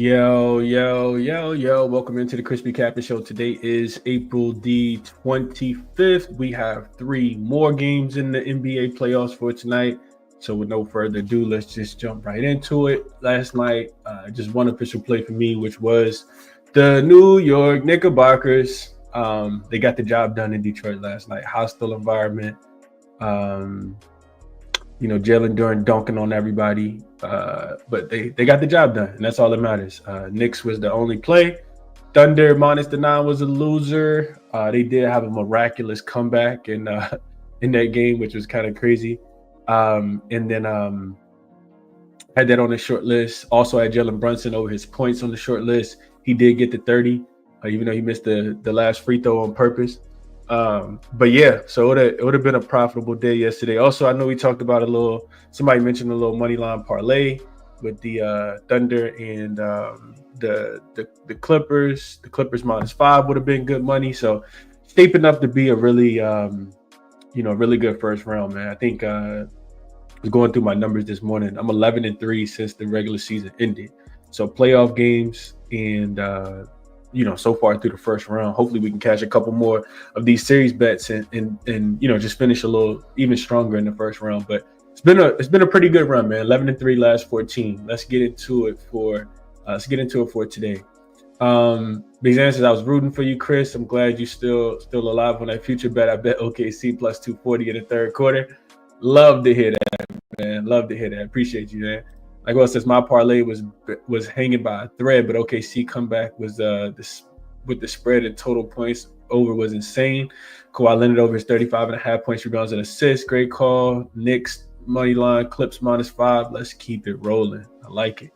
Yo. Welcome into the ChrisBeCappinn Show. Today is April the 25th. We have 3 more games in the NBA playoffs for tonight. So with no further ado, let's just jump right into it. Last night, just one official play for me, which was the New York Knickerbockers. They got the job done in Detroit last night. Hostile environment. Jalen Duren dunking on everybody, but they got the job done, and that's all that matters. Knicks was the only play. Thunder minus the 9 was a loser. They did have a miraculous comeback in that game, which was kind of crazy. And then had that on the short list. Also had Jalen Brunson over his points on the short list. He did get to 30, even though he missed the last free throw on purpose. But yeah, so it would have been a profitable day yesterday. Also, I know we talked about somebody mentioned a little money line parlay with the Thunder and the Clippers. The Clippers -5 would have been good money. So shaping up to be a really really good first round, man. I think I was going through my numbers this morning. I'm 11-3 since the regular season ended. So playoff games and so far through the first round. Hopefully we can catch a couple more of these series bets and just finish a little even stronger in the first round. But it's been a pretty good run, man. 11-3 last 14. Let's get into it for today. Big answers. I was rooting for you, Chris. I'm glad you still alive on that future bet. I bet OKC plus 240 in the third quarter. Love to hear that, man. Love to hear that. Appreciate you, man. Like well, since my parlay was hanging by a thread, but OKC comeback was with the spread and total points over was insane. Kawhi Leonard over his 35.5 points, rebounds, and assists. Great call. Knicks money line, Clips -5. Let's keep it rolling. I like it.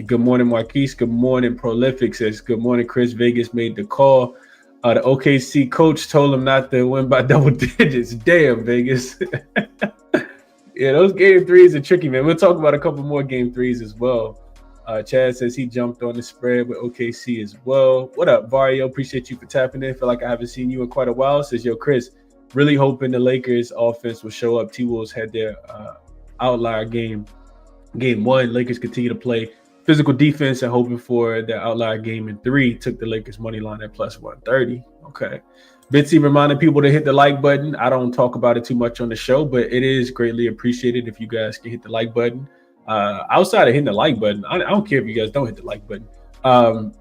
Good morning, Marquise. Good morning, Prolific says. Good morning, Chris. Vegas made the call. The OKC coach told him not to win by double digits. Damn, Vegas. Yeah, those game threes are tricky, man. We'll talk about a couple more game threes as well. Chad says he jumped on the spread with OKC as well. What up, Vario? Appreciate you for tapping in. Feel like I haven't seen you in quite a while. Says, yo, Chris, really hoping the Lakers offense will show up. T-Wolves had their outlier game 1. Lakers continue to play physical defense and hoping for their outlier game in 3. Took the Lakers money line at plus 130. Okay. Bitsy reminding people to hit the like button. I don't talk about it too much on the show, but it is greatly appreciated if you guys can hit the like button. Outside of hitting the like button, I don't care if you guys don't hit the like button.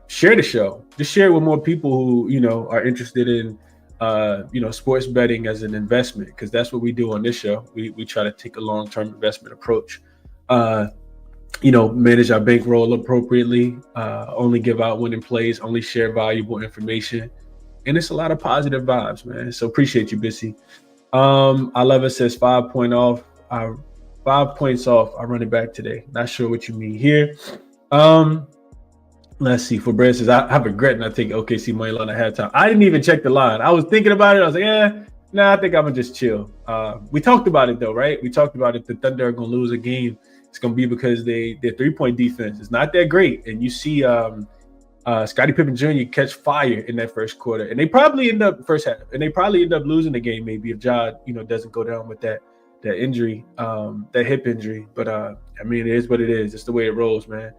Share the show. Just share it with more people who, are interested in, sports betting as an investment, because that's what we do on this show. We try to take a long-term investment approach. Manage our bankroll appropriately, only give out winning plays, only share valuable information. And it's a lot of positive vibes, man. So appreciate you, Bissy. I love it says 5 points off. I run it back today. Not sure what you mean here. Let's see. For Brad says, I regret not taking OKC money line at halftime. I didn't even check the line. I was thinking about it. I was like, I think I'm gonna just chill. We talked about it though, right? We talked about it. The Thunder are gonna lose a game. It's gonna be because their 3-point defense is not that great, and you see Scottie Pippen Jr. catch fire in that first quarter, and they probably end up losing the game maybe if Ja doesn't go down with that injury, that hip injury. But it is what it is. It's the way it rolls, man.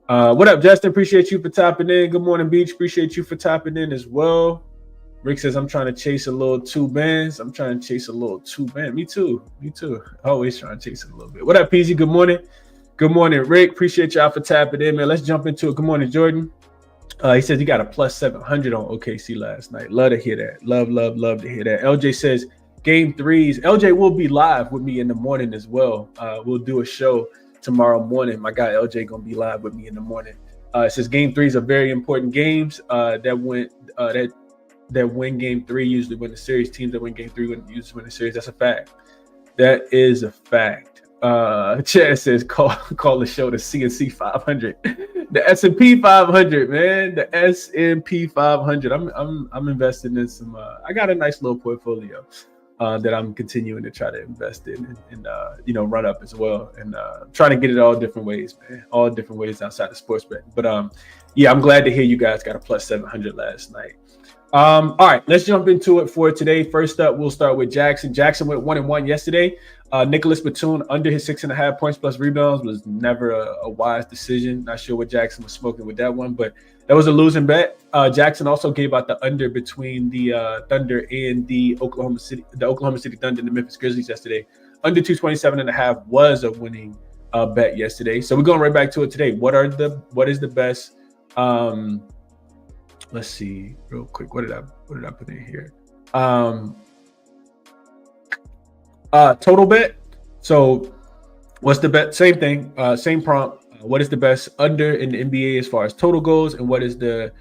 What up, Justin? Appreciate you for tapping in. Good morning, Beach. Appreciate you for tapping in as well. Rick says, I'm trying to chase a little 2 bands. Me too. Always trying to chase it a little bit. What up, PZ? Good morning. Good morning, Rick. Appreciate y'all for tapping in, man. Let's jump into it. Good morning, Jordan. He says he got a plus 700 on OKC last night. Love to hear that. Love to hear that. LJ says game 3s. LJ will be live with me in the morning as well. We'll do a show tomorrow morning. My guy LJ gonna be live with me in the morning. It says game 3s are very important games. That win game 3 usually win the series. Teams that win game 3 usually win the series. That's a fact. That is a fact. Chad says call the show the CNC 500. The S&P 500, man. The S&P 500. I'm investing in some. I got a nice little portfolio that I'm continuing to try to invest in and run up as well, and trying to get it all different ways, man. All different ways outside of sports betting. But I'm glad to hear you guys got a plus 700 last night. All right, let's jump into it for today. First up, we'll start with jaXon. jaXon went 1-1 yesterday. Nicholas Batum under his 6.5 points plus rebounds was never a wise decision. Not sure what jaXon was smoking with that one, but that was a losing bet. jaXon also gave out the under between the Thunder and the Oklahoma City Thunder and the Memphis Grizzlies yesterday. Under 227.5 was a winning bet yesterday. So we're going right back to it today. What is the best? Let's see real quick. What did I put in here? Total bet. So what's the bet? Same thing, same prompt. What is the best under in the NBA as far as total goes, and what's the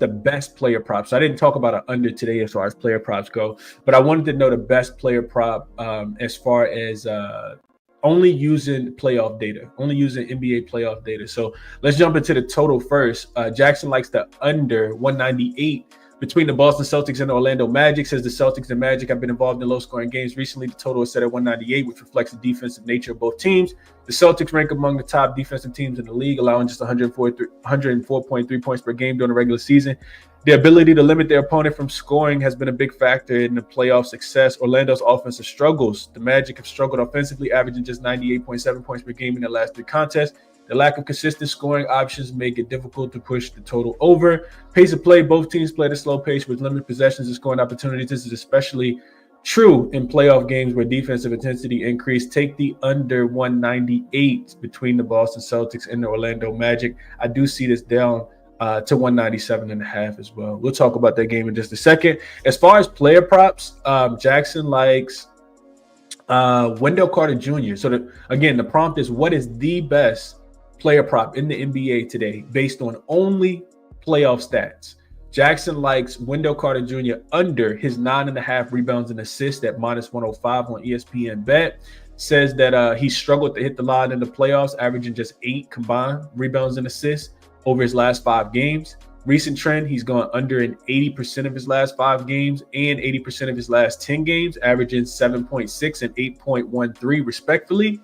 best player prop? So I didn't talk about an under today as far as player props go, but I wanted to know the best player prop as far as only using playoff data, only using NBA playoff data. So let's jump into the total first. jaXon likes the under 198 between the Boston Celtics and the Orlando Magic. Says the Celtics and Magic have been involved in low-scoring games recently. The total is set at 198, which reflects the defensive nature of both teams. The Celtics rank among the top defensive teams in the league, allowing just 104.3 points per game during the regular season. The ability to limit their opponent from scoring has been a big factor in the playoff success. Orlando's offensive struggles. The Magic have struggled offensively, averaging just 98.7 points per game in their last 3 contests. The lack of consistent scoring options make it difficult to push the total over. Pace of play, both teams play at a slow pace with limited possessions and scoring opportunities. This is especially true in playoff games where defensive intensity increased. Take the under 198 between the Boston Celtics and the Orlando Magic. I do see this down to 197.5 as well. We'll talk about that game in just a second. As far as player props, jaXon likes Wendell Carter Jr. So again, the prompt is, what is the best player prop in the NBA today based on only playoff stats? jaXon likes Wendell Carter Jr. under his 9.5 rebounds and assists at -105 on ESPN Bet. Says that he struggled to hit the line in the playoffs, averaging just 8 combined rebounds and assists over his last 5 games. Recent trend, he's gone under in 80% of his last 5 games and 80% of his last 10 games, averaging 7.6 and 8.13 respectively.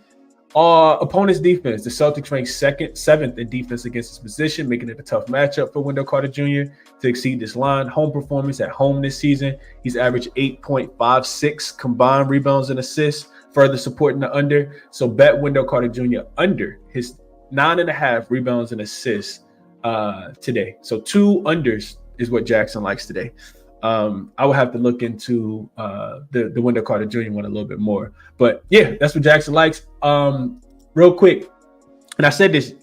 Opponent's defense, the Celtics rank 7th in defense against his position, making it a tough matchup for Wendell Carter Jr. to exceed this line. Home performance at home this season, he's averaged 8.56 combined rebounds and assists, further supporting the under. So bet Wendell Carter Jr. under his 9.5 rebounds and assists today. So 2 unders is what jaXon likes today. I will have to look into the Wendell Carter Jr. one a little bit more. But yeah, that's what jaXon likes. Real quick, and I said this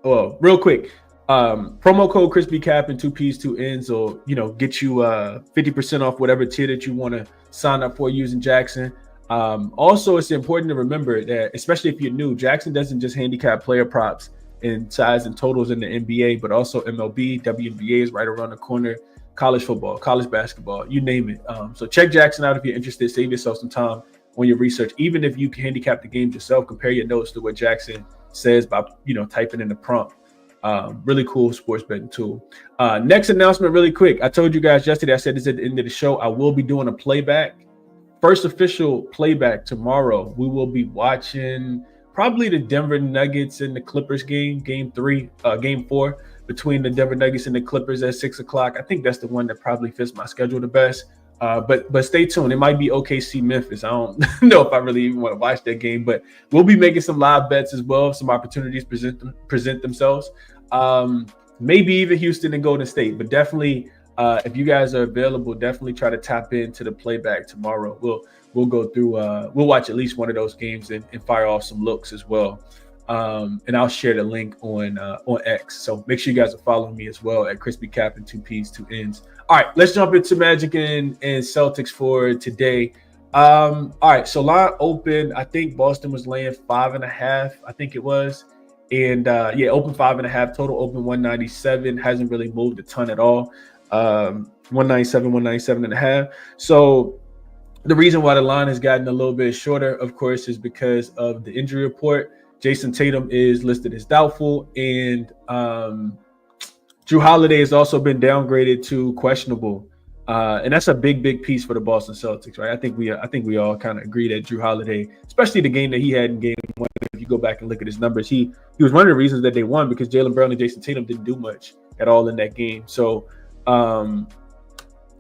real quick. Promo code ChrisBeCappinn, 2 P's, 2 N's, or get you 50% off whatever tier that you want to sign up for using jaXon. Also, it's important to remember that, especially if you're new, jaXon doesn't just handicap player props in size and totals in the NBA, but also MLB, WNBA is right around the corner, college football, college basketball, you name it. So check jaXon out if you're interested. Save yourself some time on your research. Even if you can handicap the games yourself, compare your notes to what jaXon says by typing in the prompt. Really cool sports betting tool. Next announcement really quick. I told you guys yesterday, I said this at the end of the show, I will be doing a playback. First official playback tomorrow. We will be watching probably the Denver Nuggets and the Clippers game 4 between the Denver Nuggets and the Clippers at 6:00. I think that's the one that probably fits my schedule the best. But stay tuned. It might be OKC Memphis. I don't know if I really even want to watch that game, but we'll be making some live bets as well. Some opportunities present themselves. Maybe even Houston and Golden State, but definitely if you guys are available, definitely try to tap into the playback tomorrow. We'll go through. We'll watch at least one of those games and fire off some looks as well. And I'll share the link on X. So make sure you guys are following me as well at ChrisBeCappinn, 2 P's, 2 N's. All right, let's jump into Magic and Celtics for today. All right, so line open. I think Boston was laying 5.5. I think it was. And open 5.5, total open 197. Hasn't really moved a ton at all. 197.5. So the reason why the line has gotten a little bit shorter, of course, is because of the injury report. Jason Tatum is listed as doubtful, and Drew Holiday has also been downgraded to questionable. And that's a big piece for the Boston Celtics, right? I think we all kind of agree that Drew Holiday, especially the game that he had in game 1, if you go back and look at his numbers, he was one of the reasons that they won, because Jaylen Brown and Jason Tatum didn't do much at all in that game. So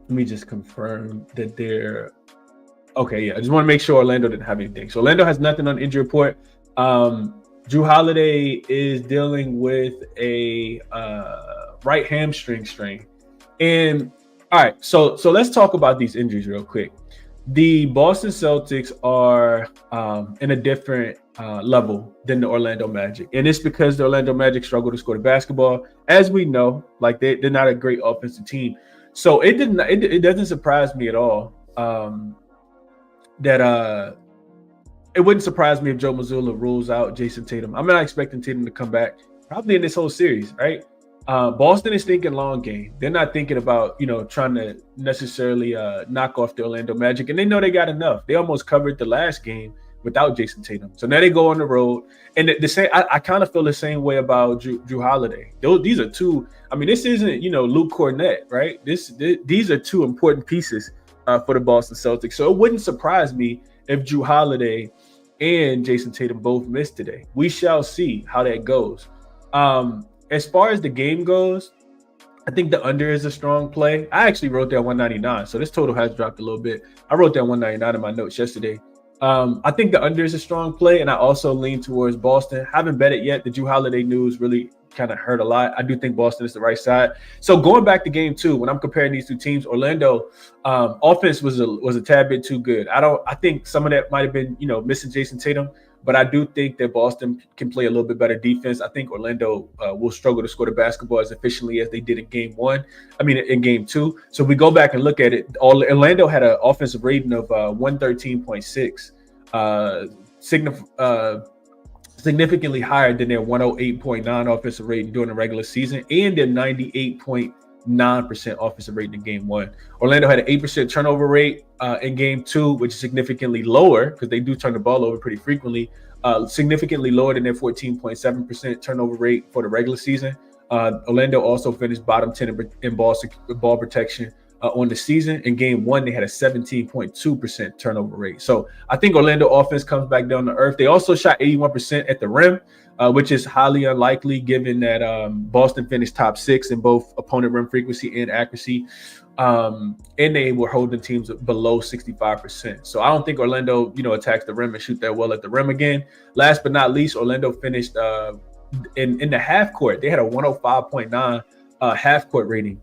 Let me just confirm that they're okay. Yeah, I just want to make sure Orlando didn't have anything. So Orlando has nothing on injury report. Drew Holiday is dealing with a right hamstring strain. And all right, so let's talk about these injuries real quick. The Boston Celtics are in a different level than the Orlando Magic, and it's because the Orlando Magic struggle to score the basketball. As we know, like they're not a great offensive team, so it doesn't surprise me at all that it wouldn't surprise me if Joe Mazzulla rules out Jason Tatum. I'm not expecting Tatum to come back probably in this whole series, right? Boston is thinking long game. They're not thinking about, trying to necessarily knock off the Orlando Magic. And they know they got enough. They almost covered the last game without Jason Tatum. So now they go on the road. And the same, I kind of feel the same way about Drew Holiday. These are two. I mean, this isn't, Luke Cornett, right? These are two important pieces for the Boston Celtics. So it wouldn't surprise me if Drew Holiday and Jason Tatum both missed today. We shall see how that goes. As far as the game goes, I think the under is a strong play. I actually wrote down 199, so this total has dropped a little bit. I wrote down 199 in my notes yesterday. I think the under is a strong play, and I also lean towards Boston. Haven't bet it yet. The Drew Holiday news really kind of hurt a lot. I do think Boston is the right side. So going back to game two, when I'm comparing these two teams, Orlando offense was a tad bit too good. I think some of that might have been, missing Jason Tatum, but I do think that Boston can play a little bit better defense. I think Orlando will struggle to score the basketball as efficiently as they did in in game two. So we go back and look at it. Orlando had an offensive rating of 113.6, significantly higher than their 108.9 offensive rating during the regular season and their 98.9% offensive rating in game one. Orlando had an 8% turnover rate in game two, which is significantly lower because they do turn the ball over pretty frequently, significantly lower than their 14.7% turnover rate for the regular season. Orlando also finished bottom 10 in ball protection on the season. In game one, they had a 17.2% turnover rate. So I think Orlando offense comes back down to earth. They also shot 81% at the rim, which is highly unlikely given that Boston finished top 6 in both opponent rim frequency and accuracy. And they were holding teams below 65%. So I don't think Orlando, attacks the rim and shoot that well at the rim again. Last but not least, Orlando finished in the half court. They had a 105.9 half court rating,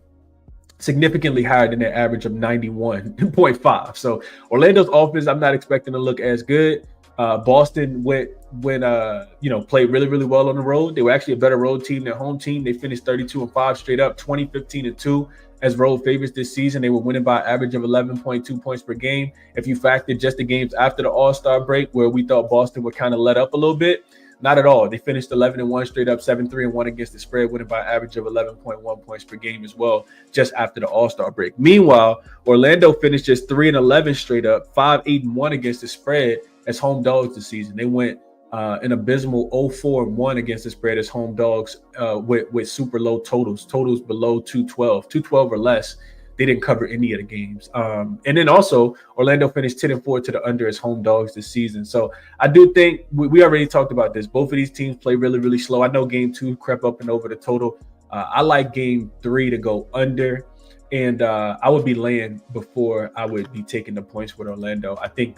significantly higher than their average of 91.5. So Orlando's offense, I'm not expecting to look as good. Boston played really, really well on the road. They were actually a better road team than home team. They finished 32-5 straight up, 20-15-2 as road favorites this season. They were winning by an average of 11.2 points per game. If you factor just the games after the All-Star break, where we thought Boston would kind of let up a little bit, not at all. They finished 11-1 straight up, 7-3-1 against the spread, winning by an average of 11.1 points per game as well, just after the All-Star break. Meanwhile, Orlando finished just 3-11 straight up, 5-8-1 against the spread as home dogs this season. They went an abysmal 0-4-1 against the spread as home dogs with super low totals below 212 or less. They didn't cover any of the games. And then also Orlando finished 10-4 to the under as home dogs this season. So I do think we already talked about this. Both of these teams play really, really slow. I know game two crept up and over the total. I like game three to go under. And I would be laying before I would be taking the points with Orlando. I think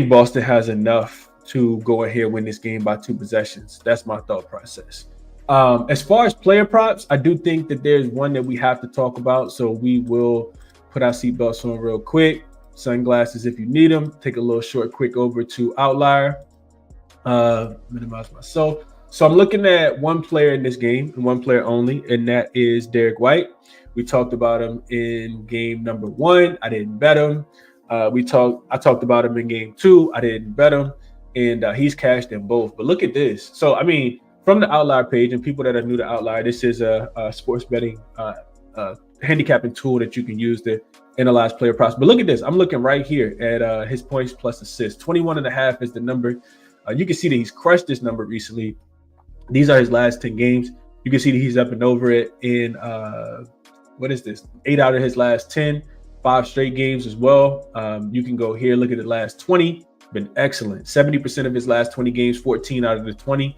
Boston has enough to go ahead and win this game by 2 possessions. That's my thought process. As far as player props, I do think that there's one that we have to talk about. So we will put our seatbelts on real quick. Sunglasses if you need them. Take a little short quick over to Outlier. Minimize myself. So I'm looking at one player in this game and one player only, and that is Derek White. We talked about him in game number 1. I didn't bet him. I talked about him in game 2. I didn't bet him, and he's cashed in both. But look at this. So I mean, from the Outlier page, and people that are new to Outlier, this is a sports betting handicapping tool that you can use to analyze player props. But look at this. I'm looking right here at his points plus assists. 21.5 is the number. You can see that he's crushed this number recently. These are his last 10 games. You can see that he's up and over it in, 8 out of his last 10, 5 straight games as well. You can go here, look at the last 20. Been excellent. 70% of his last 20 games, 14 out of the 20.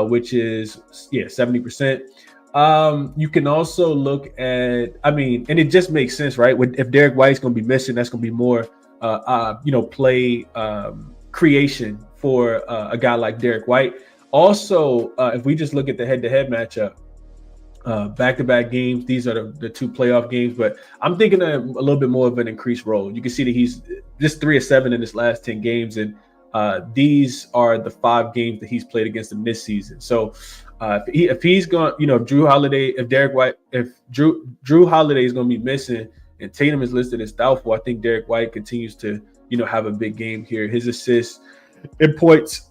Which is 70%. You can also look at, I mean, and it just makes sense, right? If Derek White's going to be missing, that's going to be more, play creation for a guy like Derek White. Also, if we just look at the head-to-head matchup, back-to-back games, these are the two playoff games, but I'm thinking a little bit more of an increased role. You can see that he's just 3 of 7 in his last 10 games, and these are the 5 games that he's played against them this season. So if he's going, Drew Holiday, if Drew Holiday is going to be missing and Tatum is listed as doubtful, I think Derek White continues to, have a big game here. His assists and points,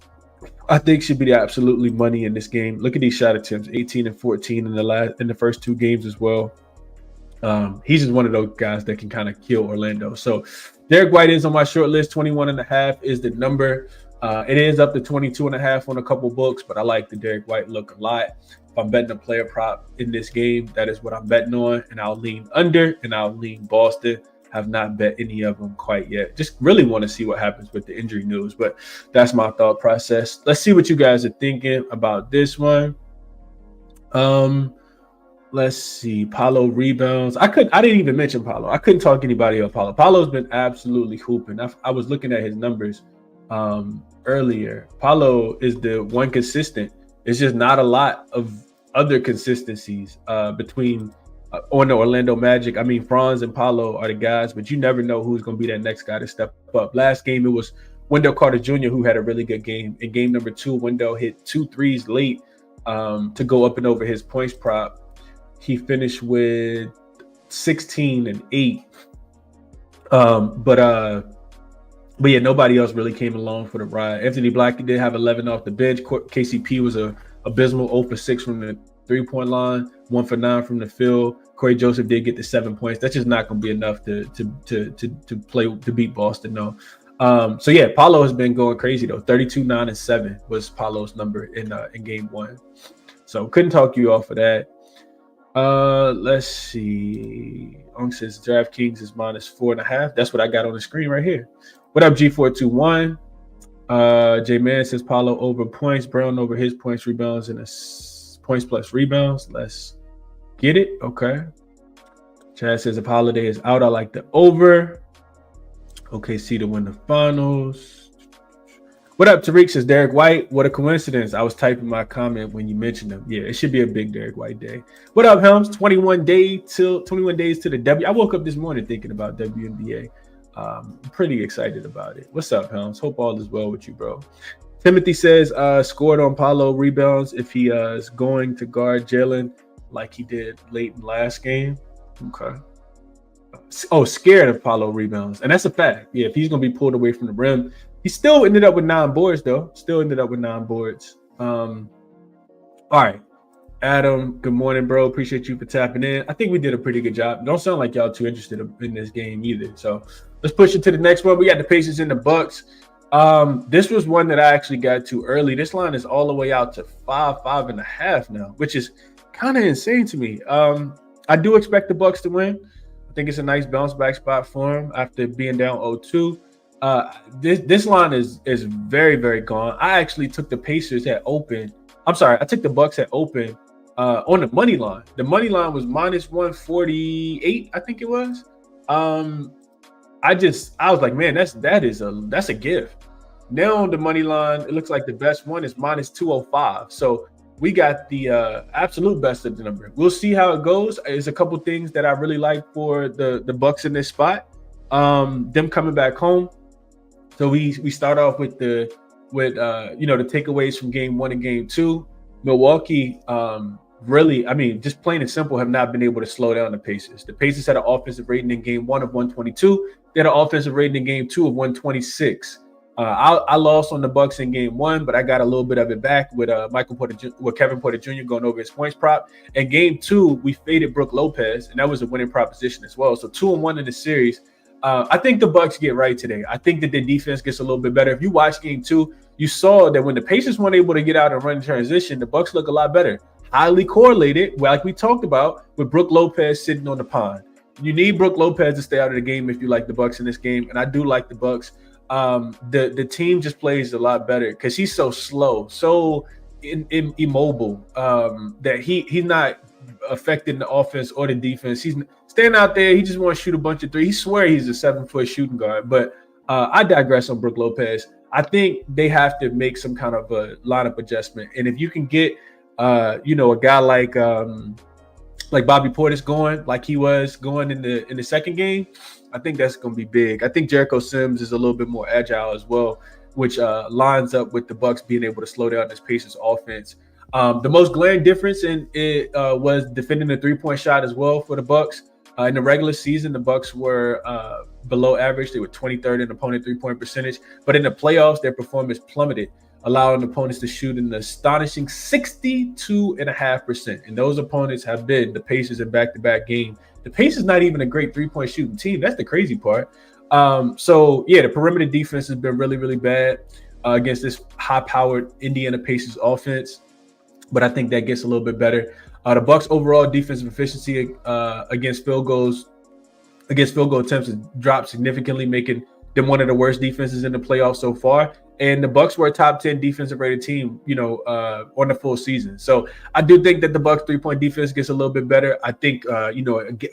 I think, should be absolutely money in this game. Look at these shot attempts, 18 and 14 in the first 2 games as well. He's just one of those guys that can kind of kill Orlando. So Derek White is on my short list. 21.5 is the number. It is up to 22.5 on a couple books, but I like the Derek White look a lot. If I'm betting a player prop in this game, that is what I'm betting on, and I'll lean under and I'll lean Boston. Have not bet any of them quite yet. Just really want to see what happens with the injury news, but that's my thought process. Let's see what you guys are thinking about this one. Let's see. Paolo rebounds. I didn't even mention Paolo. I couldn't talk anybody about Paolo. Paolo's been absolutely hooping. I was looking at his numbers earlier. Paolo is the one consistent. It's just not a lot of other consistencies between on the Orlando Magic. I mean, Franz and Paolo are the guys, but you never know who's going to be that next guy to step up. Last game, it was Wendell Carter Jr. who had a really good game. In game number 2, Wendell hit 2 threes late to go up and over his points prop. He finished with 16 and 8. But yeah, nobody else really came along for the ride. Anthony Black did have 11 off the bench. KCP was a abysmal 0 for 6 from the 3-point line, 1 for 9 from the field. Corey Joseph did get the 7 points. That's just not going to be enough to beat Boston, no. So yeah, Paolo has been going crazy though. 32, 9, and 7 was Paolo's number in game 1. So couldn't talk you off of that. Let's see. Ong says DraftKings is -4.5. That's what I got on the screen right here. What up, G421? J Man says Paolo over points, Brown over his points, rebounds, and points plus rebounds. Let's get it. Okay. Chad says if Holiday is out, I like the over. OKC to win the finals. What up, Tariq says Derek White. What a coincidence. I was typing my comment when you mentioned him. Yeah, it should be a big Derek White day. What up, Helms? 21 days to the W. I woke up this morning thinking about WNBA. I'm pretty excited about it. What's up, Helms? Hope all is well with you, bro. Timothy says scored on Paolo rebounds if he is going to guard Jalen like he did late in last game. Okay. Oh, scared of Paolo rebounds. And that's a fact. Yeah, if he's going to be pulled away from the rim. He still ended up with 9 boards, though. All right. Adam, good morning, bro. Appreciate you for tapping in. I think we did a pretty good job. Don't sound like y'all too interested in this game either. So let's push it to the next one. We got the Pacers and the Bucks. This was one that I actually got to early. This line is all the way out to 5.5 now, which is kind of insane to me. I do expect the Bucks to win. I think it's a nice bounce back spot for them after being down 0-2. This line is very, very gone. I actually took the Pacers at open. I'm sorry, I took the Bucks at open on the money line. The money line was -148, I think it was. I was like, man, that's a gift. Now on the money line, it looks like the best one is -205. So we got the absolute best of the number. We'll see how it goes. There's a couple things that I really like for the Bucks in this spot. Them coming back home. So we start off with the takeaways from game 1 and game 2. Milwaukee really, I mean, just plain and simple, have not been able to slow down the Pacers. The Pacers had an offensive rating in game 1 of 122. They had an offensive rating in game 2 of 126. I lost on the Bucks in game 1, but I got a little bit of it back with Kevin Porter Jr. going over his points prop. In game 2, we faded Brook Lopez, and that was a winning proposition as well. So 2-1 in the series. I think the Bucks get right today. I think that their defense gets a little bit better. If you watch game 2, you saw that when the Pacers weren't able to get out and run in transition, the Bucks look a lot better. Highly correlated, like we talked about, with Brook Lopez sitting on the pond. You need Brook Lopez to stay out of the game if you like the Bucks in this game, and I do like the Bucks. The team just plays a lot better because he's so slow, so immobile that he's not affecting the offense or the defense. He's staying out there. He just want to shoot a bunch of threes. He swear he's a 7-foot shooting guard. But I digress on Brook Lopez. I think they have to make some kind of a lineup adjustment. And if you can get, a guy like Bobby Portis going, like he was going in the second game, I think that's going to be big. I think Jericho Sims is a little bit more agile as well, which lines up with the Bucks being able to slow down this Pacers offense. The most glaring difference in it was defending the three-point shot as well for the Bucks. In the regular season, the Bucks were below average. They were 23rd in opponent three-point percentage. But in the playoffs, their performance plummeted, allowing opponents to shoot an astonishing 62.5%. And those opponents have been the Pacers in back-to-back games. The Pacers not even a great three-point shooting team. That's the crazy part. The perimeter defense has been really, really bad against this high-powered Indiana Pacers offense. But I think that gets a little bit better. The Bucks' overall defensive efficiency against field goal attempts has dropped significantly, making them one of the worst defenses in the playoffs so far. And the Bucks were a top 10 defensive rated team, on the full season. So I do think that the Bucks 3-point defense gets a little bit better. I think,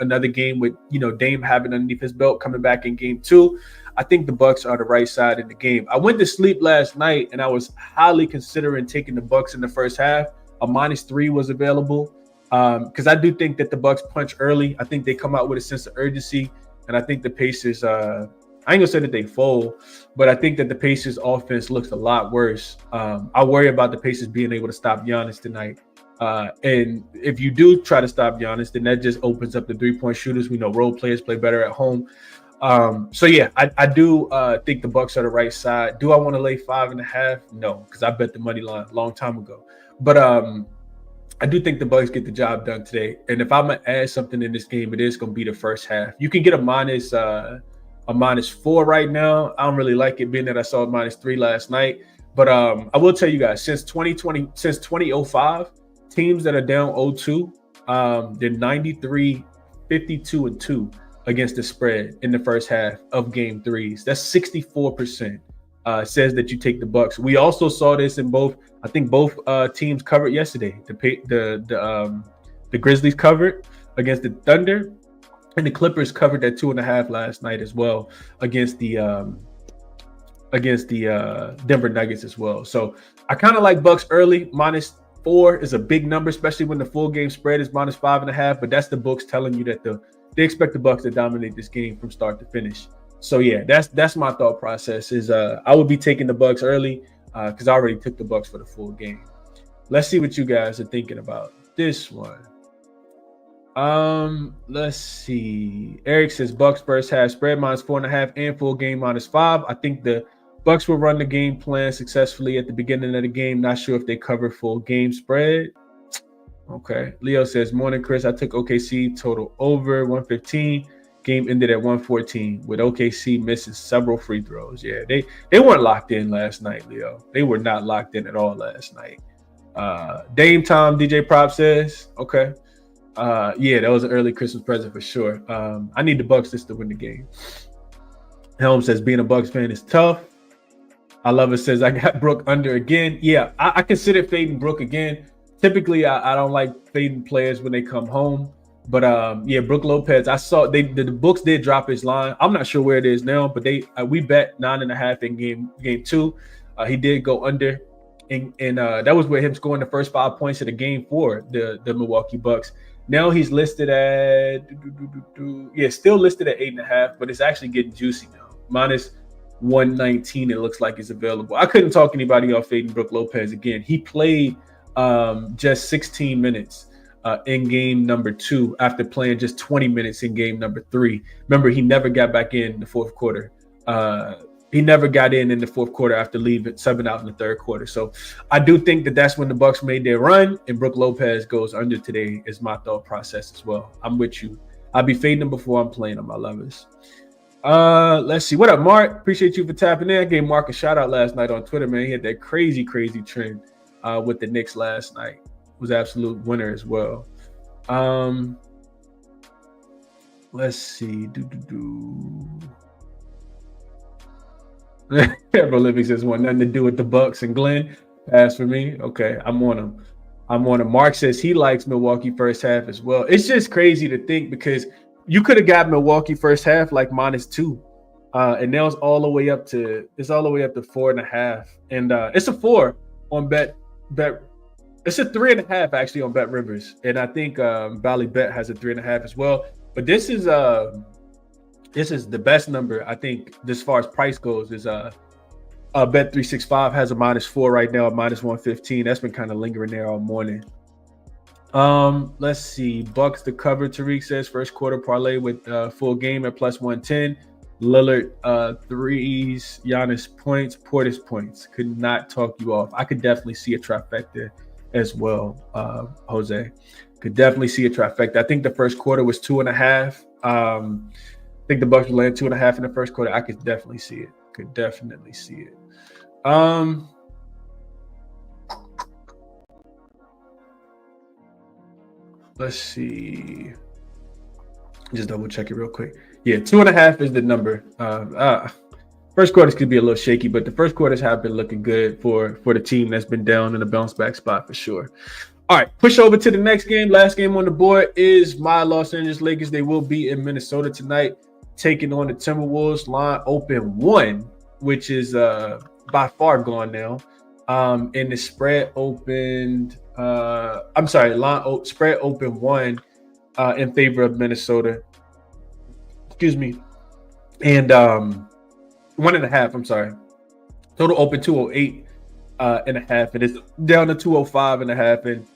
another game with, Dame having underneath his belt coming back in game 2. I think the Bucks are the right side in the game. I went to sleep last night and I was highly considering taking the Bucks in the first half. A -3 was available because I do think that the Bucks punch early. I think they come out with a sense of urgency, and I think the Pacers. I ain't gonna say that they fold, but I think that the Pacers offense looks a lot worse. I worry about the Pacers being able to stop Giannis tonight. And if you do try to stop Giannis, then that just opens up the 3-point shooters. We know role players play better at home. I do think the Bucks are the right side. Do I want to lay 5.5? No, because I bet the money line a long time ago. But I do think the Bucks get the job done today. And if I'm gonna add something in this game, it is gonna be the first half. You can get a -4 right now. I don't really like it, being that I saw a -3 last night. But I will tell you guys, since 2005, teams that are down 0-2, they're 93, 52-2 against the spread in the first half of game 3s. That's 64%. Says that you take the Bucks. We also saw this in both. I think both teams covered yesterday. The Grizzlies covered against the Thunder, and the Clippers covered that 2.5 last night as well against the Denver Nuggets as well. So I kind of like Bucks early. -4 is a big number, especially when the full game spread is -5.5. But that's the books telling you that they expect the Bucks to dominate this game from start to finish. So yeah, that's my thought process. Is I would be taking the Bucks early because I already took the Bucks for the full game. Let's see what you guys are thinking about this one. Let's see. Eric says Bucks first half spread -4.5 and full game -5. I think the Bucks will run the game plan successfully at the beginning of the game. Not sure if they cover full game spread. Okay. Leo says, morning, Chris. I took OKC total over 115. Game ended at 114 with OKC missing several free throws. Yeah, they weren't locked in last night, Leo. They were not locked in at all last night. Dame Tom, DJ Prop says, okay. That was an early Christmas present for sure. I need the Bucks just to win the game. Helm says, being a Bucks fan is tough. I love it. Says, I got Brook under again. Yeah, I consider fading Brook again. Typically, I don't like fading players when they come home. But Brook Lopez, I saw the books did drop his line. I'm not sure where it is now, but we bet 9.5 in game 2. He did go under, and that was with him scoring the first 5 points of the game for the Milwaukee Bucks. Now he's listed at still listed at 8.5, but it's actually getting juicy now. -119, it looks like it's available. I couldn't talk anybody off fading Brook Lopez again. He played just 16 minutes. In game number 2 after playing just 20 minutes in game number 3. Remember, he never got back in the fourth quarter. He never got in the fourth quarter after subbing out in the third quarter. So I do think that that's when the Bucks made their run, and Brook Lopez goes under today is my thought process as well. I'm with you. I'll be fading him before I'm playing him, my lovers. Let's see. What up, Mark? Appreciate you for tapping in. I gave Mark a shout out last night on Twitter, man. He had that crazy trend with the Knicks last night. Was absolute winner as well. Let's see. Bro Living says, want nothing to do with the Bucks and Glenn. Pass for me. Okay, I'm on them. I'm on it. Mark says he likes Milwaukee first half as well. It's just crazy to think because you could have got Milwaukee first half like -2. And now it's all the way up to 4.5. And it's a 4 on bet. It's a 3.5 actually on Bet Rivers. And I think Valley Bet has a 3.5 as well. But this is the best number, I think, as far as price goes, is Bet 365 has a -4 right now, a -115. That's been kind of lingering there all morning. Let's see. Bucks to cover, Tariq says. First quarter parlay with full game at +110. Lillard threes, Giannis points, Portis points. Could not talk you off. I could definitely see a trifecta as well, Jose. Could definitely see a trifecta. I think the first quarter was 2.5. I think the Bucks will land 2.5 in the first quarter. I could definitely see it. Could definitely see it. Let's see. Just double check it real quick. Yeah, 2.5 is the number. First quarters could be a little shaky, but the first quarters have been looking good for the team that's been down in a bounce back spot for sure. All right, push over to the next game. Last game on the board is my Los Angeles Lakers. They will be in Minnesota tonight, taking on the Timberwolves. Line open 1, which is by far gone now. And the spread opened. Spread open 1 in favor of Minnesota. Excuse me. And 1.5. I'm sorry. Total open 208.5. It is down to 205.5. And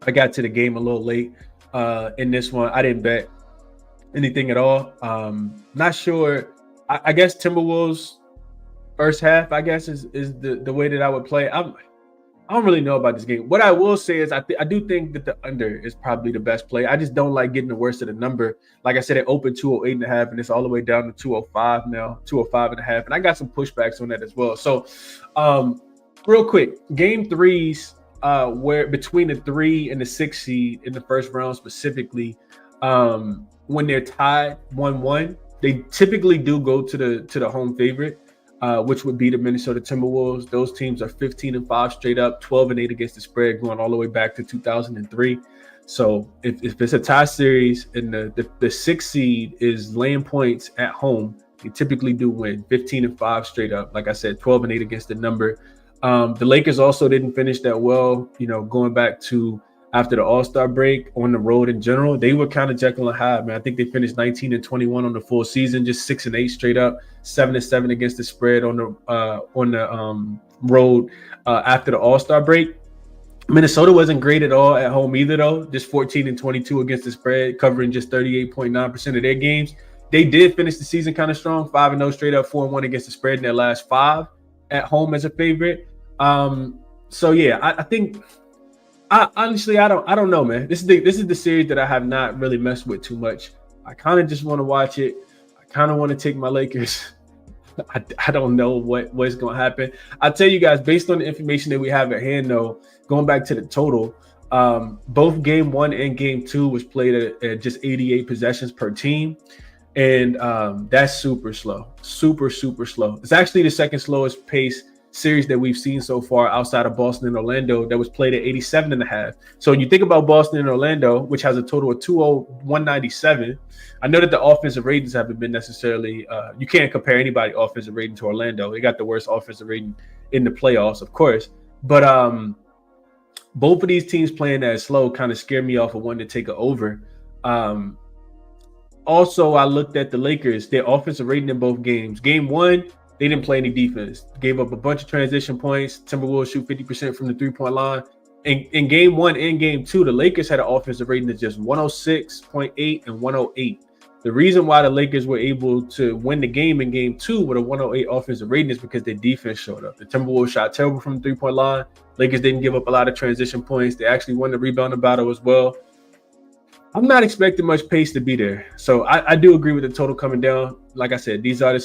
I got to the game a little late in this one. I didn't bet anything at all. Not sure. I guess Timberwolves first half, I guess, is the way that I would play. I don't really know about this game. What I will say is I do think that the under is probably the best play. I just don't like getting the worst of the number. Like I said, it opened 208.5, and it's all the way down to 205 now, 205.5. And I got some pushbacks on that as well. So real quick, game threes, where between the 3 and the 6 seed in the first round specifically, when they're tied 1-1, they typically do go to the home favorite. Which would be the Minnesota Timberwolves. Those teams are 15-5 straight up, 12-8 against the spread, going all the way back to 2003. So if it's a tie series and the 6 seed is laying points at home, they typically do win 15-5 straight up. Like I said, 12-8 against the number. The Lakers also didn't finish that well, going back to after the All-Star break on the road in general. They were kind of Jekyll and Hyde, man. I think they finished 19-21 on the full season, just 6-8 straight up, 7-7 against the spread on the road after the All-Star break. Minnesota wasn't great at all at home either, though. Just 14-22 against the spread, covering just 38.9% of their games. They did finish the season kind of strong, 5-0 straight up, 4-1 against the spread in their last 5 at home as a favorite. So yeah, I think. Honestly, I don't know, man. This is the series that I have not really messed with too much. I kind of just want to watch it. I kind of want to take my Lakers. I don't know what's going to happen. I'll tell you guys, based on the information that we have at hand, though, going back to the total, both game 1 and game 2 was played at just 88 possessions per team. And that's super slow, super slow. It's actually the second slowest pace series that we've seen so far outside of Boston and Orlando that was played at 87.5. So when you think about Boston and Orlando, which has a total of 197, I know that the offensive ratings haven't been necessarily, you can't compare anybody offensive rating to Orlando. They got the worst offensive rating in the playoffs, of course. But both of these teams playing that slow kind of scared me off of wanting to take it over. Also, I looked at the Lakers, their offensive rating in both games. Game 1, they didn't play any defense. Gave up a bunch of transition points. Timberwolves shoot 50% from the three-point line. In game 1 and game 2, the Lakers had an offensive rating of just 106.8 and 108. The reason why the Lakers were able to win the game in game 2 with a 108 offensive rating is because their defense showed up. The Timberwolves shot terrible from the three-point line. Lakers didn't give up a lot of transition points. They actually won the rebounding battle as well. I'm not expecting much pace to be there. So I do agree with the total coming down. Like I said, these are the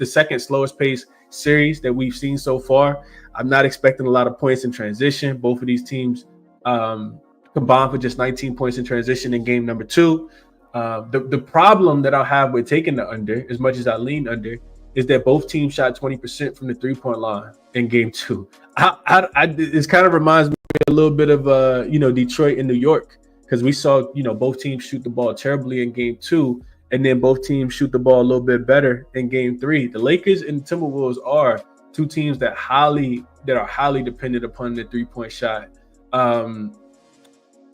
second slowest pace series that we've seen so far. I'm not expecting a lot of points in transition. Both of these teams combined for just 19 points in transition in game number 2. The problem that I'll have with taking the under, as much as I lean under, is that both teams shot 20% from the 3-point line in game 2. It kind of reminds me a little bit of Detroit and New York, because we saw both teams shoot the ball terribly in game 2, and then both teams shoot the ball a little bit better in game 3. The Lakers and Timberwolves are two teams that are highly dependent upon the 3-point shot.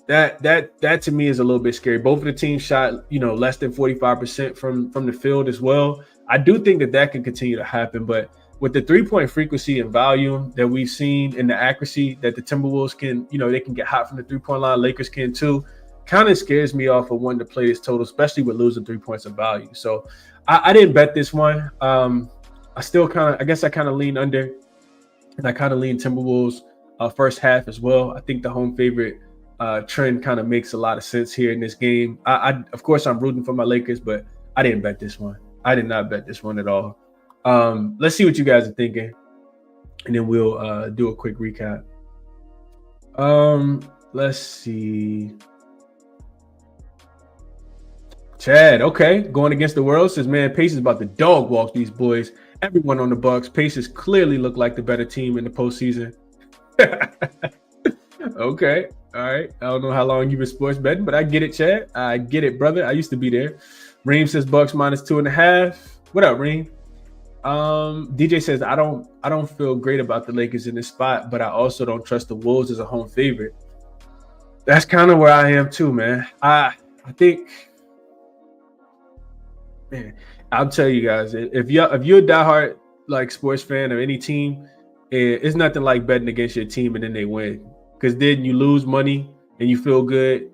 That to me is a little bit scary. Both of the teams shot less than 45% from the field as well. I do think that can continue to happen, but with the 3-point frequency and volume that we've seen and the accuracy that the Timberwolves can, they can get hot from the 3-point line, Lakers can too, kind of scares me off of wanting to play this total, especially with losing 3 points of value. So I didn't bet this one. I kind of lean under, and I kind of lean Timberwolves first half as well. I think the home favorite trend kind of makes a lot of sense here in this game. I of course I'm rooting for my Lakers, but I didn't bet this one. I did not bet this one at all. Let's see what you guys are thinking, and then we'll do a quick recap. Let's see. Chad, okay, going against the world, says, man, Pacers about to dog walk these boys. Everyone on the Bucks. Pacers clearly look like the better team in the postseason. Okay, all right. I don't know how long you've been sports betting, but I get it, Chad. I get it, brother. I used to be there. Reem says Bucks -2.5. What up, Reem? DJ says, I don't feel great about the Lakers in this spot, but I also don't trust the Wolves as a home favorite. That's kind of where I am too, man. I think, man, I'll tell you guys, if you're a diehard like sports fan of any team, it's nothing like betting against your team and then they win, because then you lose money and you feel good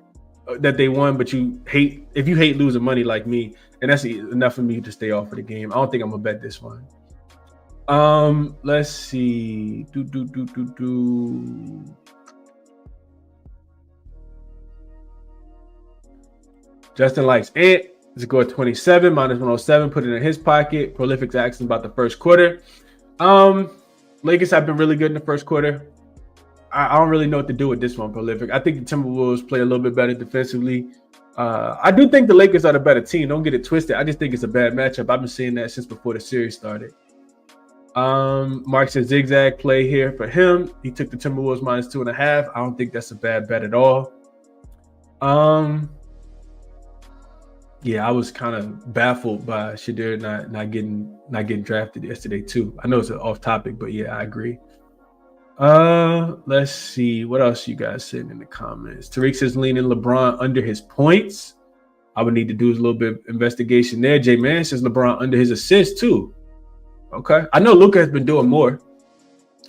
that they won, but if you hate losing money like me, and that's enough for me to stay off of the game. I don't think I'm gonna bet this one. Let's see. Justin likes it. Score 27 -107. Put it in his pocket. Prolific's asking about the first quarter. Lakers have been really good in the first quarter. I don't really know what to do with this one, Prolific. I think the Timberwolves play a little bit better defensively. I do think the Lakers are the better team. Don't get it twisted. I just think it's a bad matchup. I've been seeing that since before the series started. Mark says zigzag play here for him. He took the Timberwolves -2.5. I don't think that's a bad bet at all. Yeah, I was kind of baffled by Shadir not getting drafted yesterday too. I know it's an off topic, but yeah, I agree. Let's see what else you guys said in the comments. Tariq says leaning LeBron under his points. I would need to do a little bit of investigation there. J Man says LeBron under his assists too. Okay, I know Luka has been doing more.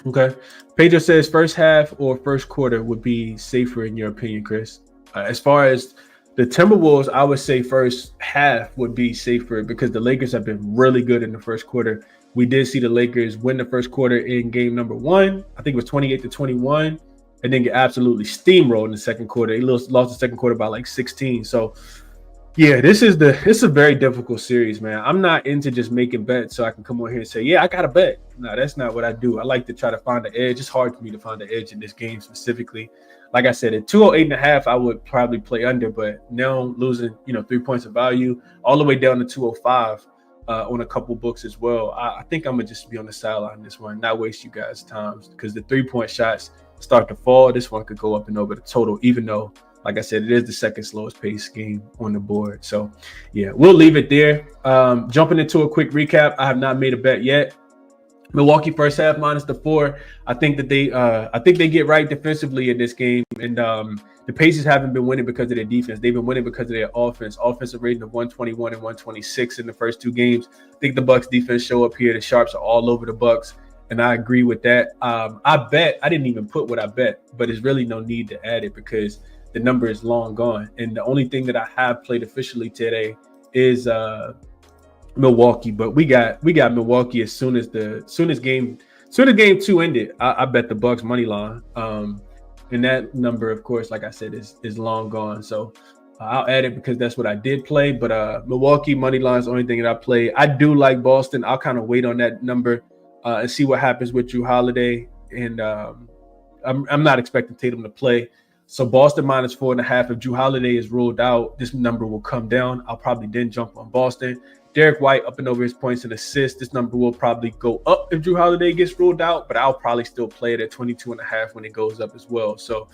Okay, Pedro says first half or first quarter would be safer in your opinion, Chris. As far as the Timberwolves, I would say first half would be safer because the Lakers have been really good in the first quarter. We did see the Lakers win the first quarter in game number 1. I think it was 28-21, and then get absolutely steamrolled in the second quarter. They lost the second quarter by like 16. So, yeah, it's a very difficult series, man. I'm not into just making bets so I can come on here and say, yeah, I got a bet. No, that's not what I do. I like to try to find the edge. It's hard for me to find the edge in this game specifically. Like I said, at 208.5, I would probably play under, but now losing, 3 points of value all the way down to 205 on a couple books as well. I think I'm gonna just be on the sideline this one, not waste you guys' time, because the 3-point shots start to fall. This one could go up and over the total, even though, like I said, it is the second slowest pace game on the board. So, yeah, we'll leave it there. Jumping into a quick recap, I have not made a bet yet. Milwaukee first half -4. I think they get right defensively in this game, and the Pacers haven't been winning because of their defense. They've been winning because of their offense. Offensive rating of 121 and 126 in the first 2 games. I think the Bucks defense show up here. The sharps are all over the Bucks, and I agree with that. I didn't even put what I bet, but there's really no need to add it because the number is long gone. And the only thing that I have played officially today is Milwaukee, but we got Milwaukee as soon as game 2 ended. I bet the Bucks money line, and that number, of course, like I said, is long gone. So I'll add it because that's what I did play. But Milwaukee money line is the only thing that I play. I do like Boston. I'll kind of wait on that number and see what happens with Jrue Holiday. And I'm not expecting Tatum to play. So Boston -4.5. If Jrue Holiday is ruled out, this number will come down. I'll probably then jump on Boston. Derek White up and over his points and assists. This number will probably go up if Drew Holiday gets ruled out, but I'll probably still play it at 22.5 when it goes up as well. So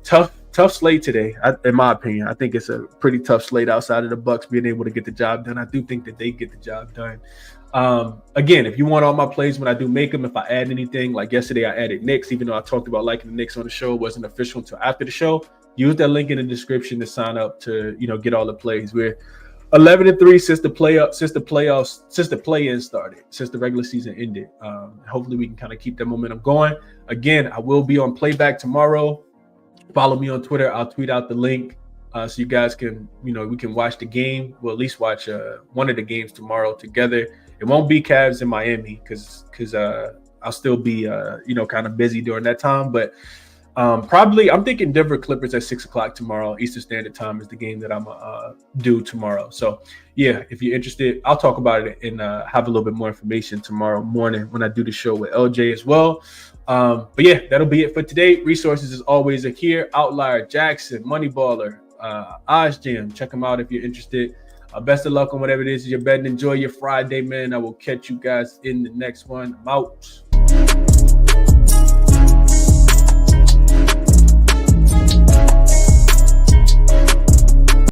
tough slate today, in my opinion. I think it's a pretty tough slate outside of the Bucks being able to get the job done. I do think that they get the job done. Again, if you want all my plays when I do make them, if I add anything, like yesterday I added Knicks, even though I talked about liking the Knicks on the show, it wasn't official until after the show. Use that link in the description to sign up to, get all the plays. We're 11-3 since the play-in started, since the regular season ended. Hopefully we can kind of keep that momentum going. Again, I will be on Playback tomorrow. Follow me on Twitter. I'll tweet out the link so you guys can, we can watch the game. We'll at least watch one of the games tomorrow together. It won't be Cavs in Miami because I'll still be, kind of busy during that time. But probably I'm thinking Denver Clippers at 6 o'clock tomorrow. Eastern Standard Time is the game that I'm due tomorrow. So, yeah, if you're interested, I'll talk about it and have a little bit more information tomorrow morning when I do the show with LJ as well. But, yeah, that'll be it for today. Resources, as always, are here. Outlier, jaXon, Moneyballer, OddsJam. Check them out if you're interested. Best of luck on whatever it is you're betting. Enjoy your Friday, man. I will catch you guys in the next one. I'm out.